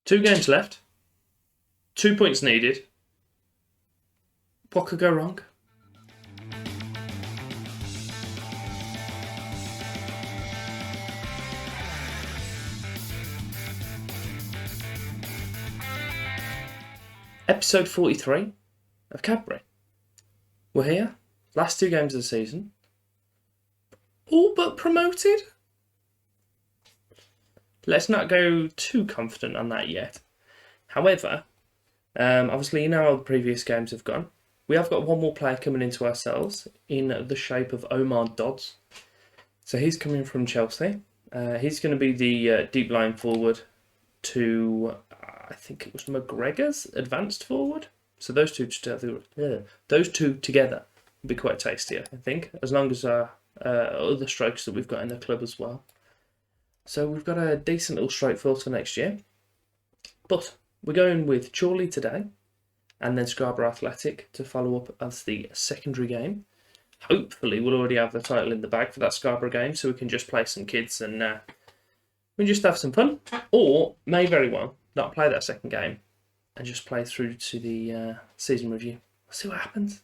2 games left. 2 points needed. What could go wrong? Episode 43 of Cadbury. We're here. Last 2 games of the season. All but promoted. Let's not go too confident on that yet. However, obviously you know how the previous games have gone. We have got one more player coming into ourselves in the shape of Omar Dodds. So he's coming from Chelsea. He's going to be the deep line forward to, I think it was McGregor's advanced forward. So those two together will be quite tasty, I think, as long as other strikers that we've got in the club as well. So we've got a decent little strike force for next year. But we're going with Chorley today, and then Scarborough Athletic to follow up as the secondary game. Hopefully we'll already have the title in the bag for that Scarborough game, so we can just play some kids and we just have some fun. Or may very well not play that second game and just play through to the season review. We'll see what happens.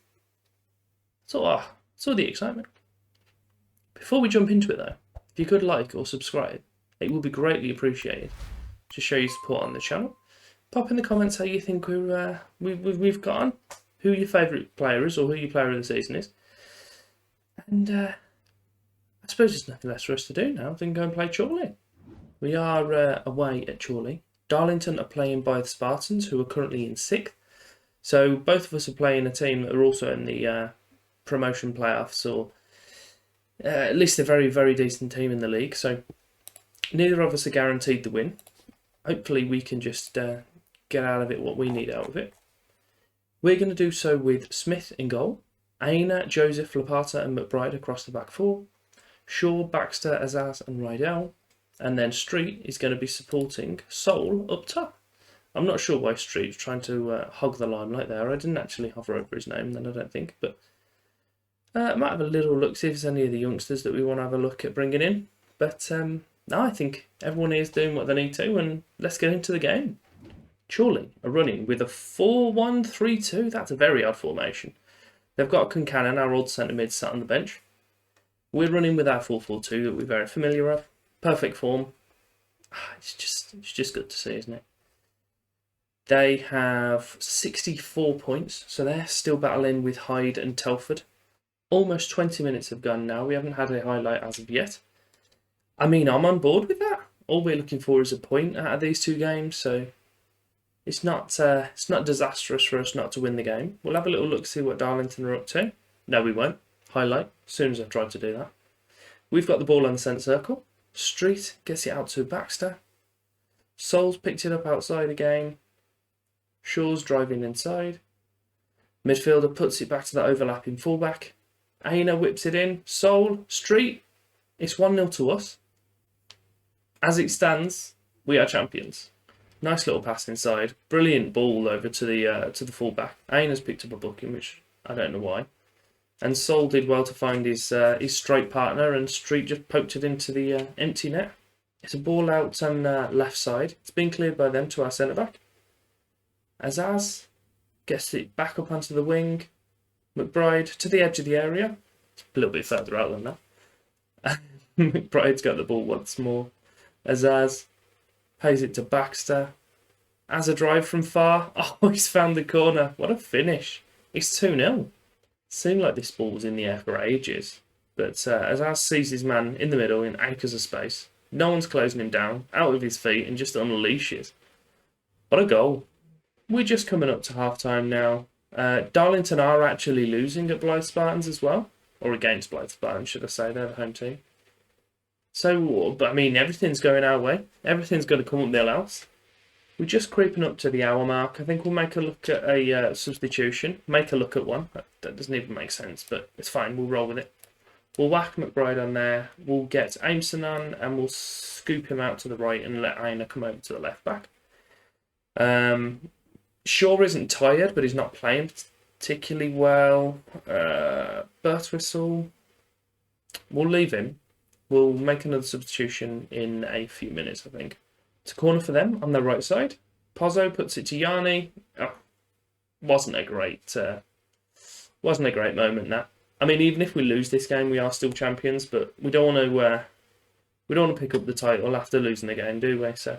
It's all the excitement. Before we jump into it though, if you could like or subscribe, it would be greatly appreciated to show your support on the channel. Pop in the comments how you think we've got on, who your favourite player is or who your player of the season is. And I suppose there's nothing less for us to do now than go and play Chorley. We are away at Chorley. Darlington are playing by the Spartans, who are currently in 6th. So both of us are playing a team that are also in the promotion playoffs, or at least a very, very decent team in the league. So neither of us are guaranteed the win. Hopefully we can just get out of it what we need out of it. We're going to do so with Smith in goal, Aina, Joseph, Lapata and McBride across the back 4, Shaw, Baxter, Azaz and Rydell, and then Street is going to be supporting Soul up top. I'm not sure why Street's trying to hog the limelight there. I didn't actually hover over his name then, I don't think, but I might have a little look, see if there's any of the youngsters that we want to have a look at bringing in. But no, I think everyone here is doing what they need to, and let's get into the game. Chorley are running with a 4-1-3-2. That's a very odd formation. They've got Concannon, our old centre mid, sat on the bench. We're running with our 4-4-2 that we're very familiar with. Perfect form. It's just good to see, isn't it? They have 64 points, so they're still battling with Hyde and Telford. Almost 20 minutes have gone now. We haven't had a highlight as of yet. I mean, I'm on board with that. All we're looking for is a point out of these 2 games, so it's not disastrous for us not to win the game. We'll have a little look, see what Darlington are up to. No, we won't. Highlight, as soon as I try to do that. We've got the ball on the centre circle. Street gets it out to Baxter. Soul's picked it up outside again. Shaw's driving inside. Midfielder puts it back to the overlapping fullback. Aina whips it in. Soul, Street. It's 1-0 to us. As it stands, we are champions. Nice little pass inside. Brilliant ball over to the fullback. Aina's picked up a booking, which I don't know why. And Sol did well to find his straight partner, and Street just poked it into the empty net. It's a ball out on left side. It's been cleared by them to our centre back. Azaz gets it back up onto the wing. McBride to the edge of the area. It's a little bit further out than that. McBride's got the ball once more. Azaz pays it to Baxter. As a drive from far. Oh, he's found the corner. What a finish. It's 2-0. Seemed like this ball was in the air for ages. But Azaz sees his man in the middle in acres of space. No one's closing him down. Out of his feet and just unleashes. What a goal. We're just coming up to half-time now. Darlington are actually losing at Blythe Spartans as well. Or against Blythe Spartans, should I say. They're the home team. So, but I mean, everything's going our way. Everything's going to come up nil else. We're just creeping up to the hour mark. I think we'll make a look at a substitution. Make a look at one. That doesn't even make sense, but it's fine. We'll roll with it. We'll whack McBride on there. We'll get Aimson on, and we'll scoop him out to the right and let Aina come over to the left back. Shaw isn't tired, but he's not playing particularly well. Birtwistle, we'll leave him. We'll make another substitution in a few minutes, I think. It's a corner for them on their right side. Pozzo puts it to Yanni. Oh, wasn't a great moment, that. I mean, even if we lose this game, we are still champions, but we don't want to pick up the title after losing the game, do we? So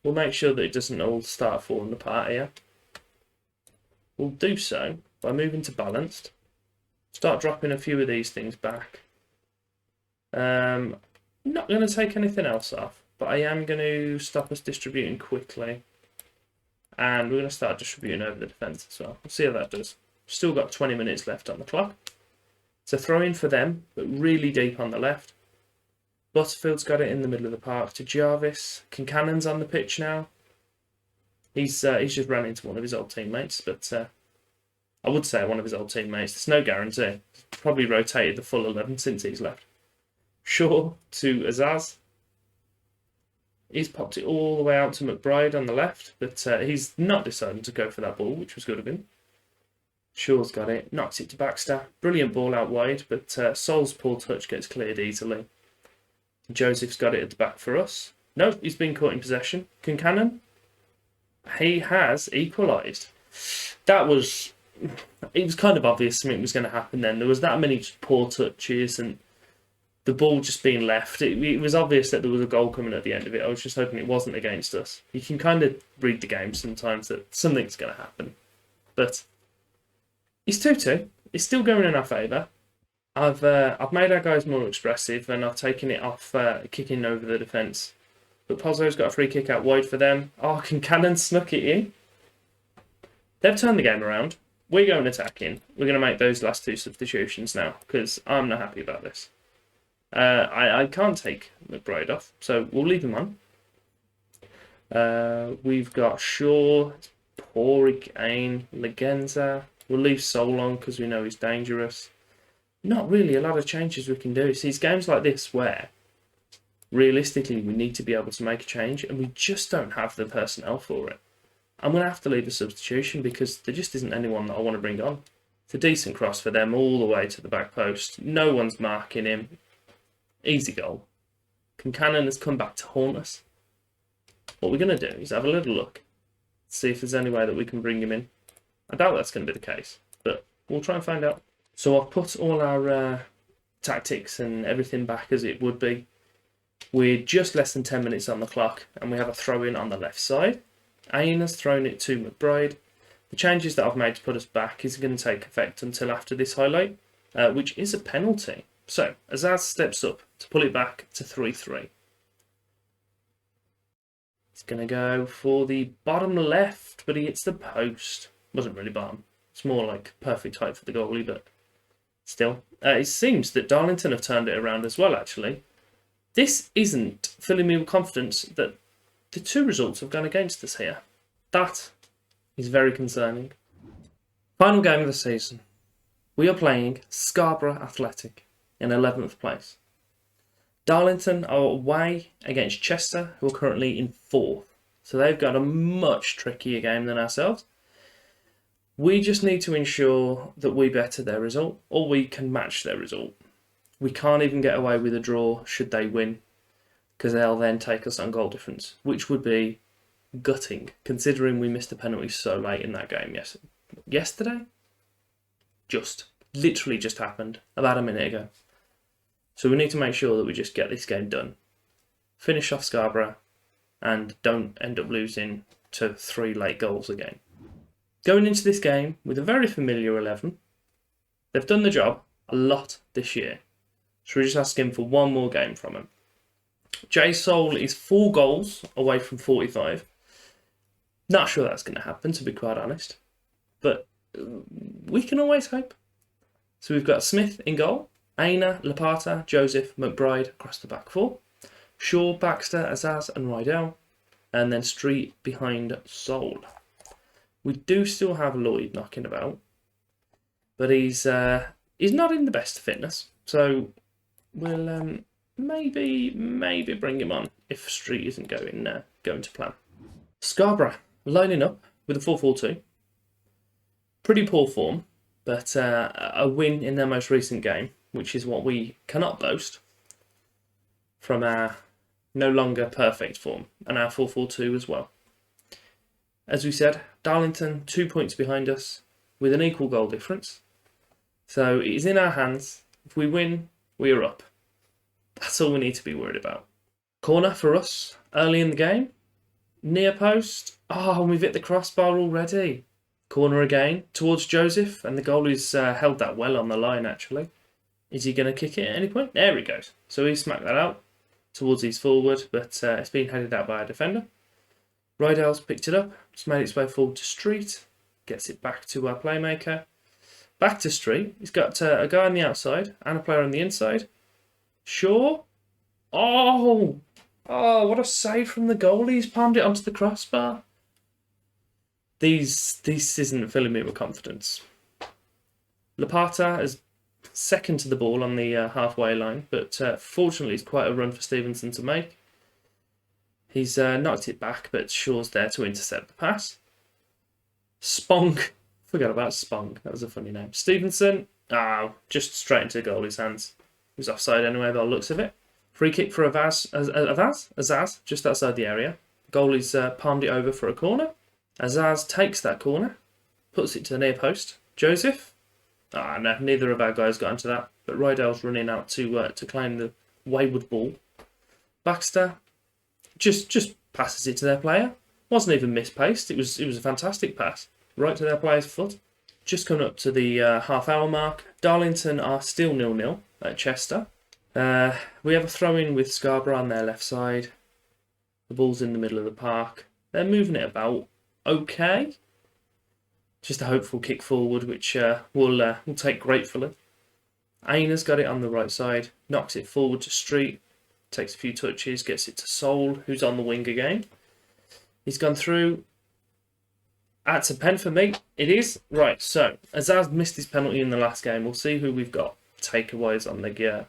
we'll make sure that it doesn't all start falling apart here. We'll do so by moving to balanced. Start dropping a few of these things back. Not going to take anything else off, but I am going to stop us distributing quickly. And we're going to start distributing over the defence as well. We'll see how that does. Still got 20 minutes left on the clock. So throw in for them, but really deep on the left. Butterfield's got it in the middle of the park to Jarvis. Kincannon's on the pitch now. He's just ran into one of his old teammates, but I would say one of his old teammates. There's no guarantee. He's probably rotated the full 11 since he's left. Shaw to Azaz. He's popped it all the way out to McBride on the left, but he's not decided to go for that ball, which was good of him. Shaw's got it, knocks it to Baxter. Brilliant ball out wide, but Sol's poor touch gets cleared easily. Joseph's got it at the back for us. No, he's been caught in possession. Kincannon, he has equalised. It was kind of obvious something was going to happen then. There was that many poor touches and the ball just being left. It was obvious that there was a goal coming at the end of it. I was just hoping it wasn't against us. You can kind of read the game sometimes that something's going to happen. But it's 2-2. It's still going in our favour. I've made our guys more expressive and I've taken it off kicking over the defence. But Pozzo's got a free kick out wide for them. Oh, Kincannon snuck it in. They've turned the game around. We're going attacking. We're going to make those last two substitutions now because I'm not happy about this. I can't take McBride off, so we'll leave him on. We've got Shaw, poor again, Legenza. We'll leave Sol on because we know he's dangerous. Not really a lot of changes we can do. See, it's games like this where realistically we need to be able to make a change and we just don't have the personnel for it. I'm going to have to leave a substitution because there just isn't anyone that I want to bring on. It's a decent cross for them all the way to the back post. No one's marking him. Easy goal. Kincannon has come back to haunt us. What we're going to do is have a little look. See if there's any way that we can bring him in. I doubt that's going to be the case, but we'll try and find out. So I've put all our tactics and everything back as it would be. We're just less than 10 minutes on the clock and we have a throw-in on the left side. Ian has thrown it to McBride. The changes that I've made to put us back isn't going to take effect until after this highlight, which is a penalty. So Azaz steps up to pull it back to 3-3. He's going to go for the bottom left, but he hits the post. Wasn't really bottom. It's more like perfect height for the goalie, but still. It seems that Darlington have turned it around as well, actually. This isn't filling me with confidence that the two results have gone against us here. That is very concerning. Final game of the season. We are playing Scarborough Athletic in 11th place. Darlington are away against Chester, who are currently in 4th. So they've got a much trickier game than ourselves. We just need to ensure that we better their result, or we can match their result. We can't even get away with a draw should they win, because they'll then take us on goal difference, which would be gutting, considering we missed a penalty so late in that game yesterday. Literally just happened about a minute ago. So we need to make sure that we just get this game done, finish off Scarborough, and don't end up losing to 3 late goals again. Going into this game with a very familiar 11, they've done the job a lot this year. So we're just asking for one more game from him. J Sol is 4 goals away from 45. Not sure that's going to happen, to be quite honest. But we can always hope. So we've got Smith in goal, Aina, Lapata, Joseph, McBride across the back 4. Shaw, Baxter, Azaz and Rydell. And then Street behind Sol. We do still have Lloyd knocking about. But he's not in the best fitness. So we'll maybe bring him on if Street isn't going to plan. Scarborough lining up with a 4-4-2. Pretty poor form, but a win in their most recent game, which is what we cannot boast from our no longer perfect form and our 4-4-2 as well. As we said, Darlington 2 points behind us with an equal goal difference. So it is in our hands. If we win, we are up. That's all we need to be worried about. Corner for us early in the game. Near post. Oh, we've hit the crossbar already. Corner again towards Joseph, and the goalie's held that well on the line actually. Is he going to kick it at any point? There he goes. So he smacked that out towards his forward, but it's been headed out by a defender. Rydell's picked it up, just made its way forward to Street, gets it back to our playmaker. Back to Street. He's got a guy on the outside and a player on the inside. Shaw. Oh, what a save from the goalie. He's palmed it onto the crossbar. This isn't filling me with confidence. Lapata is second to the ball on the halfway line, but fortunately it's quite a run for Stevenson to make. He's knocked it back, but Shaw's there to intercept the pass. Spong. Forgot about Spong. That was a funny name. Stevenson. Just straight into the goalie's hands. He was offside anyway by the looks of it. Free kick for Azaz, just outside the area. Goalie's palmed it over for a corner. Azaz takes that corner, puts it to the near post. Joseph. No, neither of our guys got into that, but Rydell's running out to claim the wayward ball. Baxter just passes it to their player. Wasn't even mispaced. It was a fantastic pass, right to their player's foot. Just coming up to the half-hour mark. Darlington are still 0-0 at Chester. We have a throw-in with Scarborough on their left side. The ball's in the middle of the park. They're moving it about okay. Just a hopeful kick forward, which we'll take gratefully. Aina's got it on the right side, knocks it forward to Street, takes a few touches, gets it to Sol, who's on the wing again. He's gone through. That's a pen for me. It is. Right, so Azaz missed his penalty in the last game. We'll see who we've got takeaways on the gear.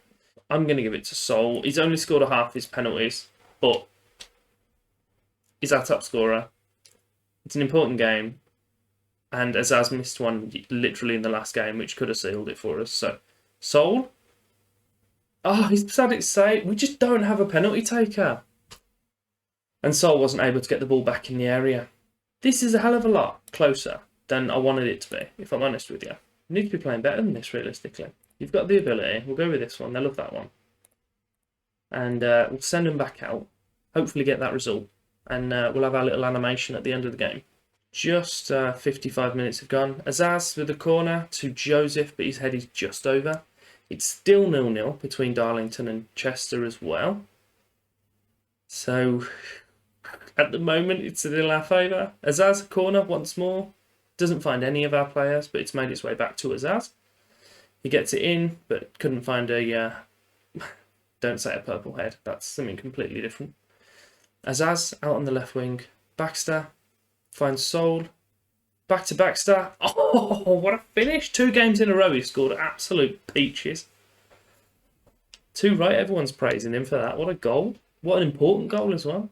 I'm going to give it to Sol. He's only scored a half his penalties, but he's our top scorer. It's an important game. And Azaz missed one literally in the last game, which could have sealed it for us. So, Sol. He's had it saved. We just don't have a penalty taker. And Sol wasn't able to get the ball back in the area. This is a hell of a lot closer than I wanted it to be, if I'm honest with you. You need to be playing better than this, realistically. You've got the ability. We'll go with this one. They love that one. And we'll send them back out. Hopefully get that result. And we'll have our little animation at the end of the game. Just 55 minutes have gone. Azaz with a corner to Joseph, but his head is just over. It's still 0-0 between Darlington and Chester as well. So, at the moment, it's still in our favour. Azaz, corner once more. Doesn't find any of our players, but it's made its way back to Azaz. He gets it in, but couldn't find a... don't say a purple head. That's something completely different. Azaz out on the left wing. Baxter finds Sol. Back to Baxter. Oh, what a finish. 2 games in a row he scored absolute peaches. 2 right. Everyone's praising him for that. What a goal. What an important goal as well.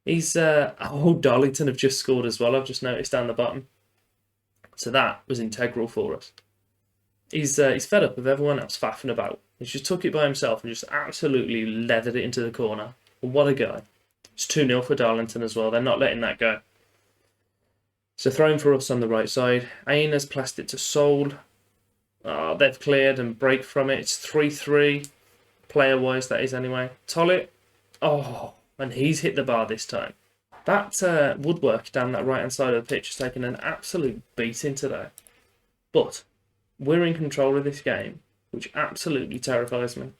He's... Darlington have just scored as well. I've just noticed down the bottom. So that was integral for us. He's fed up with everyone else faffing about. He's just took it by himself and just absolutely leathered it into the corner. What a guy. It's 2-0 for Darlington as well. They're not letting that go. So throwing for us on the right side. Aina's passed it to Sol. They've cleared and break from it. It's 3-3. Player-wise, that is anyway. Tollett. And he's hit the bar this time. That woodwork down that right-hand side of the pitch has taken an absolute beating today. But we're in control of this game, which absolutely terrifies me.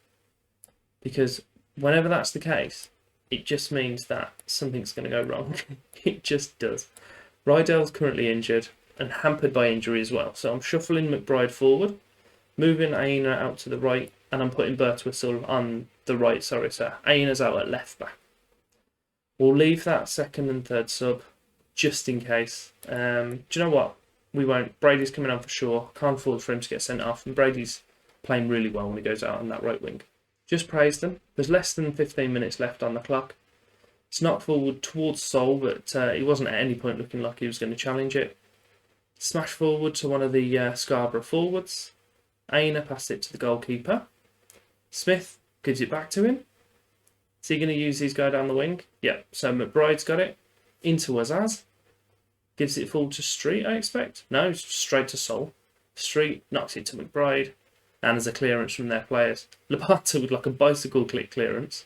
Because whenever that's the case, it just means that something's going to go wrong. It just does. Rydell's currently injured and hampered by injury as well. So I'm shuffling McBride forward, moving Aina out to the right, and I'm putting Birtwistle on the right. So Aina's out at left back. We'll leave that second and third sub just in case. Do you know what? We won't. Brady's coming on for sure. Can't afford for him to get sent off. And Brady's playing really well when he goes out on that right wing. Just praised them. There's less than 15 minutes left on the clock. It's knocked forward towards Sol, but he wasn't at any point looking like he was going to challenge it. Smash forward to one of the Scarborough forwards. Aina passed it to the goalkeeper. Smith gives it back to him. Is he going to use his guy down the wing? Yeah, so McBride's got it. into Azaz. Gives it full to Street, I expect. No, it's straight to Sol. Street knocks it to McBride. And there's a clearance from their players. Labata with like a bicycle click clearance.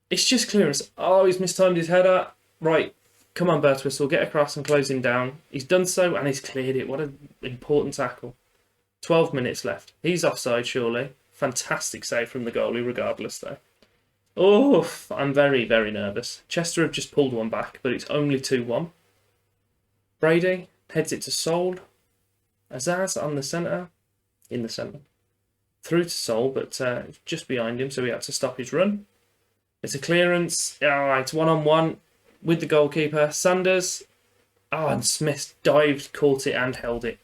It's just clearance. Oh, he's mistimed his header. Right, come on, Birtwistle, get across and close him down. He's done so and he's cleared it. What an important tackle. 12 minutes left. He's offside, surely. Fantastic save from the goalie, regardless, though. Oh, I'm very, very nervous. Chester have just pulled one back, but it's only 2-1. Brady heads it to Sol. Azaz on the centre. In the centre. Through to Sol, but just behind him, so he had to stop his run. It's a clearance. Oh, it's 1-on-1 with the goalkeeper. Sanders. Oh, and Smith dived, caught it, and held it.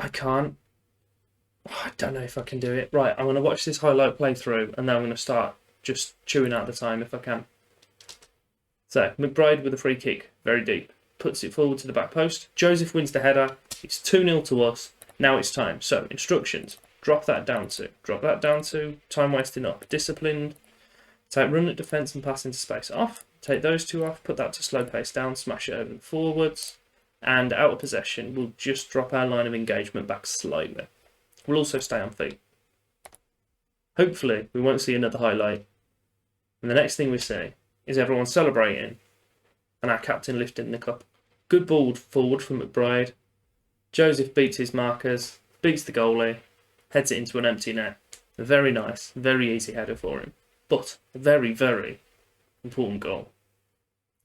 I can't. Oh, I don't know if I can do it. Right, I'm going to watch this highlight play through, and then I'm going to start just chewing out the time if I can. So, McBride with a free kick, very deep. Puts it forward to the back post. Joseph wins the header. It's 2-0 to us. Now it's time. So, instructions. Drop that down to. Time wasting up. Disciplined. Take run at defence and pass into space off. Take those two off. Put that to slow pace down. Smash it over the forwards. And out of possession, we'll just drop our line of engagement back slightly. We'll also stay on feet. Hopefully, we won't see another highlight. And the next thing we see is everyone celebrating and our captain lifting the cup. Good ball forward from McBride. Joseph beats his markers, beats the goalie, heads it into an empty net. A very nice, very easy header for him. But a very, very important goal.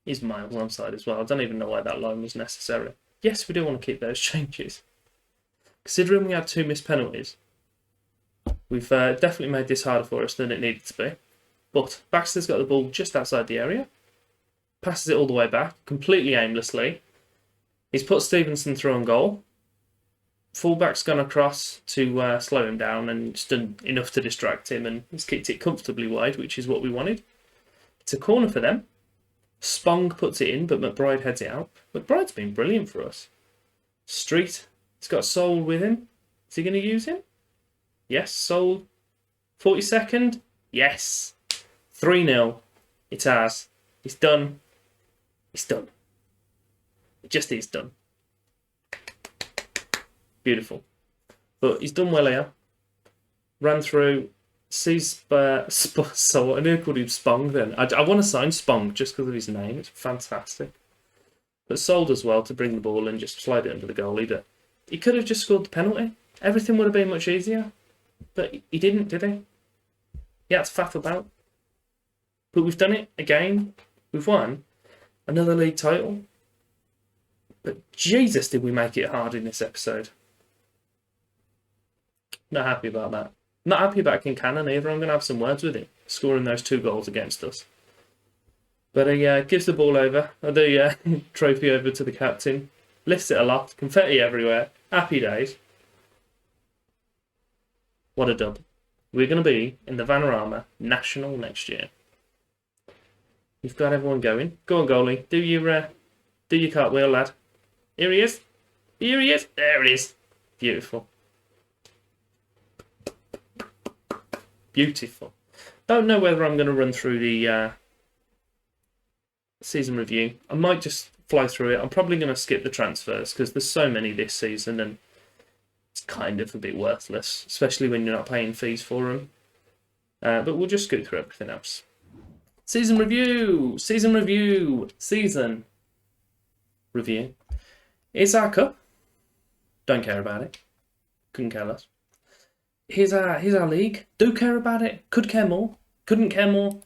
He's miles onside as well. I don't even know why that line was necessary. Yes, we do want to keep those changes. Considering we had 2 missed penalties, we've definitely made this harder for us than it needed to be. But Baxter's got the ball just outside the area. Passes it all the way back, completely aimlessly. He's put Stevenson through on goal. Fullback's gone across to slow him down, and it's done enough to distract him, and he's kicked it comfortably wide, which is what we wanted. It's a corner for them. Spong puts it in, but McBride heads it out. McBride's been brilliant for us. Street, he's got Sol with him. Is he going to use him? Yes, Sol. 42nd? Yes. 3-0. It has. It's done. It's done. It just is done. Beautiful. But he's done well here. Ran through. Sees so I nearly called him Spong then. I want to sign Spong just because of his name. It's fantastic. But sold as well to bring the ball and just slide it under the goalie. But he could have just scored the penalty. Everything would have been much easier. But he didn't, did he? He had to faff about. But we've done it again. We've won another league title. But Jesus, did we make it hard in this episode. Not happy about that. Not happy about Kincannon either. I'm going to have some words with him, scoring those 2 goals against us. But he gives the ball over, or the trophy over to the captain, lifts it aloft, confetti everywhere, happy days. What a dub. We're going to be in the Vanamara National next year. You've got everyone going. Go on, goalie. Do your cartwheel, lad. Here he is. Here he is. There it is. Beautiful. Beautiful. Don't know whether I'm going to run through the season review. I might just fly through it. I'm probably going to skip the transfers because there's so many this season and it's kind of a bit worthless, especially when you're not paying fees for them. But we'll just scoot through everything else. Season review. Season review. Season review. Here's our cup. Don't care about it. Couldn't care less. Here's our league. Do care about it. Could care more. Couldn't care more.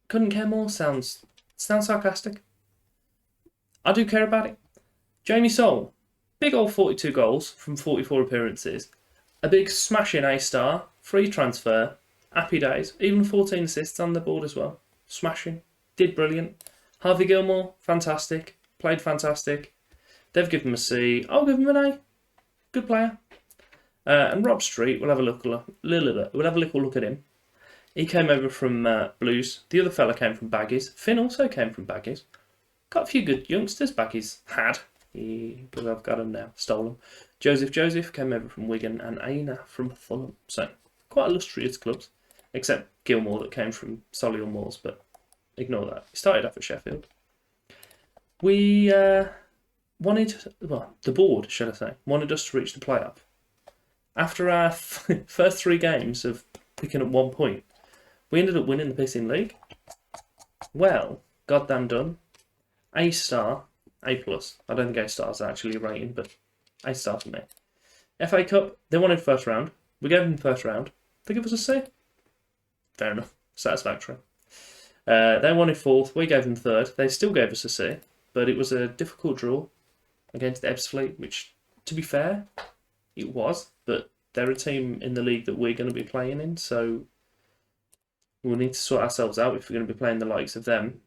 Couldn't care more sounds sarcastic. I do care about it. Jamie Sol, big old 42 goals from 44 appearances. A big smashing A-star, free transfer, happy days. Even 14 assists on the board as well. Smashing. Did brilliant. Harvey Gilmore, fantastic. Played fantastic. They've given him a C. I'll give him an A. Good player. And Rob Street, we'll have a little look at him. He came over from Blues. The other fella came from Baggies. Finn also came from Baggies. Got a few good youngsters Baggies had. Because I've got them now. Stole them. Joseph came over from Wigan and Aina from Fulham. So, quite illustrious clubs. Except Gilmore that came from Solihull Moors, but ignore that. He started off at Sheffield. We wanted, well, the board, should I say, wanted us to reach the playoff. After our first 3 games of picking up 1 point, we ended up winning the Pissing League. Well, goddamn done. A star, A+. I don't think A star is actually a rating, but A star for me. FA Cup, they wanted first round. We gave them first round. They give us a C. Fair enough. Satisfactory. They wanted fourth. We gave them third. They still gave us a C, but it was a difficult draw against Ebbsfleet, which, to be fair, it was, but they're a team in the league that we're going to be playing in, so we'll need to sort ourselves out if we're going to be playing the likes of them.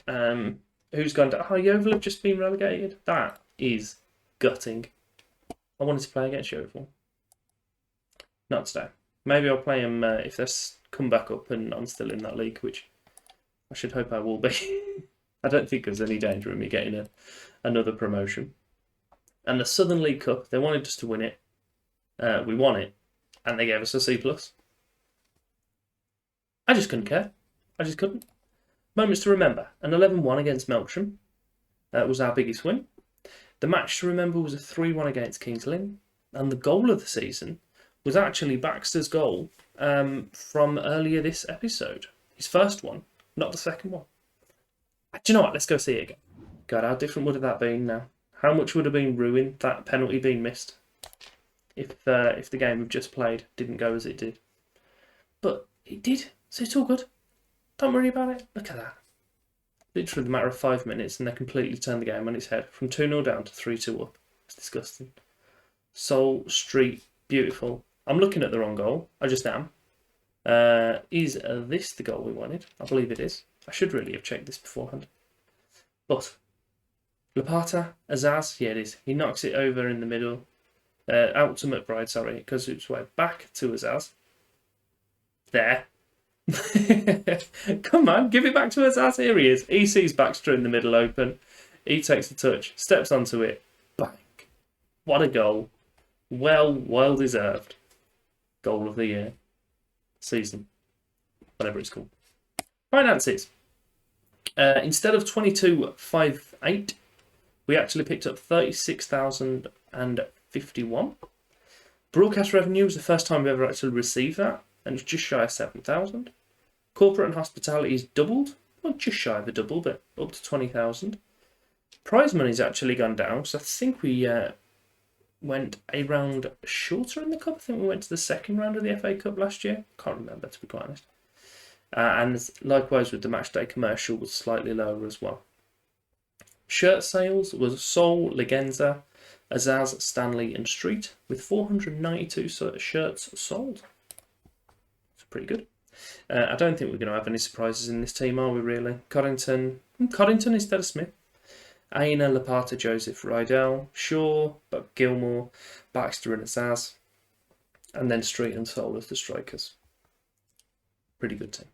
Who's gone to... Oh, Yeovil have just been relegated? That is gutting. I wanted to play against Yeovil. Not today. Maybe I'll play them if they come back up and I'm still in that league, which I should hope I will be. I don't think there's any danger of me getting another promotion. And the Southern League Cup, they wanted us to win it. We won it, and they gave us a C+. I just couldn't care. I just couldn't. Moments to remember. An 11-1 against Melksham. That was our biggest win. The match to remember was a 3-1 against Kings Lynn. And the goal of the season was actually Baxter's goal from earlier this episode. His first one, not the second one. Do you know what? Let's go see it again. God, how different would have that been now? How much would have been ruined, that penalty being missed, if the game we've just played didn't go as it did? But it did, so it's all good. Don't worry about it. Look at that. Literally the matter of 5 minutes and they completely turned the game on its head. From 2-0 down to 3-2 up. It's disgusting. Soul Street, beautiful. I'm looking at the wrong goal. I just am. Is this the goal we wanted? I believe it is. I should really have checked this beforehand. But Lapata, Azaz, yeah it is. He knocks it over in the middle. Out to McBride, sorry. It goes its way back to Azaz. There. Come on, give it back to Azaz. Here he is. He sees Baxter in the middle open. He takes a touch, steps onto it. Bang. What a goal. Well deserved. Goal of the year. Season. Whatever it's called. Finances. Instead of 22,508, we actually picked up 36,051. Broadcast revenue was the first time we've ever actually received that, and it's just shy of 7,000. Corporate and hospitality is doubled, not just shy of a double, but up to 20,000. Prize money's actually gone down, so I think we went a round shorter in the cup. I think we went to the second round of the FA Cup last year. Can't remember, to be quite honest. And likewise with the matchday commercial was slightly lower as well. Shirt sales was Sol, Legenza, Azaz, Stanley and Street with 492 shirts sold. It's pretty good. I don't think we're going to have any surprises in this team, are we really? Coddington instead of Smith. Aina, Lapata, Joseph, Rydell, Shaw, Gilmore, Baxter and Azaz. And then Street and Sol as the strikers. Pretty good team.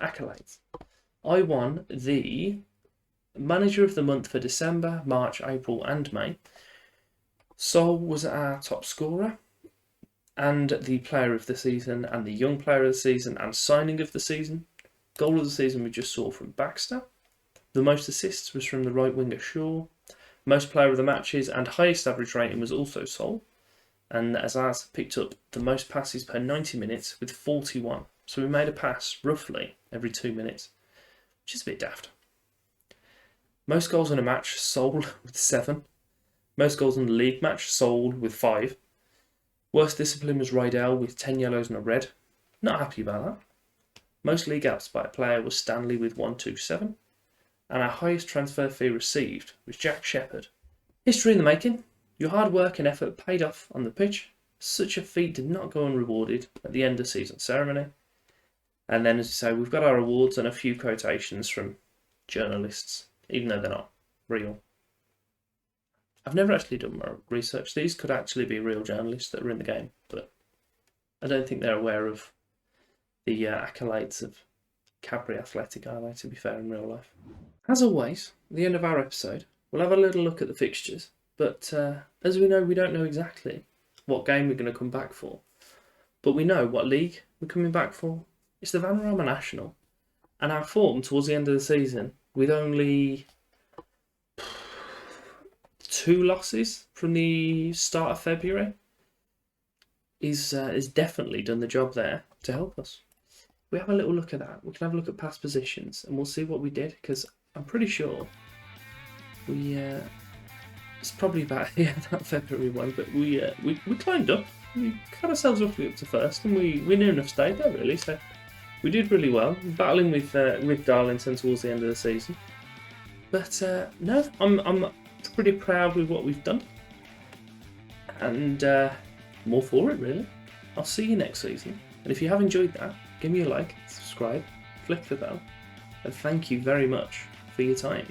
Accolades. I won the Manager of the Month for December, March, April and May. Sol was our top scorer and the Player of the Season and the Young Player of the Season and Signing of the Season. Goal of the Season we just saw from Baxter. The most assists was from the right winger Shaw. Most Player of the Matches and highest average rating was also Sol. And Azaz picked up the most passes per 90 minutes with 41. So we made a pass roughly every 2 minutes, which is a bit daft. Most goals in a match, Sol with 7. Most goals in the league match, Sol with 5. Worst discipline was Rydell with 10 yellows and a red. Not happy about that. Most league outs by a player was Stanley with 127. And our highest transfer fee received was Jack Shepherd. History in the making. Your hard work and effort paid off on the pitch. Such a feat did not go unrewarded at the end of season ceremony. And then, as you say, we've got our awards and a few quotations from journalists, even though they're not real. I've never actually done my research. These could actually be real journalists that are in the game, but I don't think they're aware of the accolades of Cadbury Athletic, are they, to be fair, in real life. As always, at the end of our episode, we'll have a little look at the fixtures, but as we know, we don't know exactly what game we're going to come back for, but we know what league we're coming back for. It's the Vanamara National. And our form towards the end of the season, with only 2 losses from the start of February, is definitely done the job there to help us. We have a little look at that. We can have a look at past positions, and we'll see what we did, because I'm pretty sure it's probably about that February one, but we climbed up. We got ourselves roughly up to first, and we near enough stayed there really. So we did really well, battling with Darlington towards the end of the season. But no, I'm pretty proud with what we've done, and more for it really. I'll see you next season, and if you have enjoyed that, give me a like, subscribe, click the bell, and thank you very much for your time.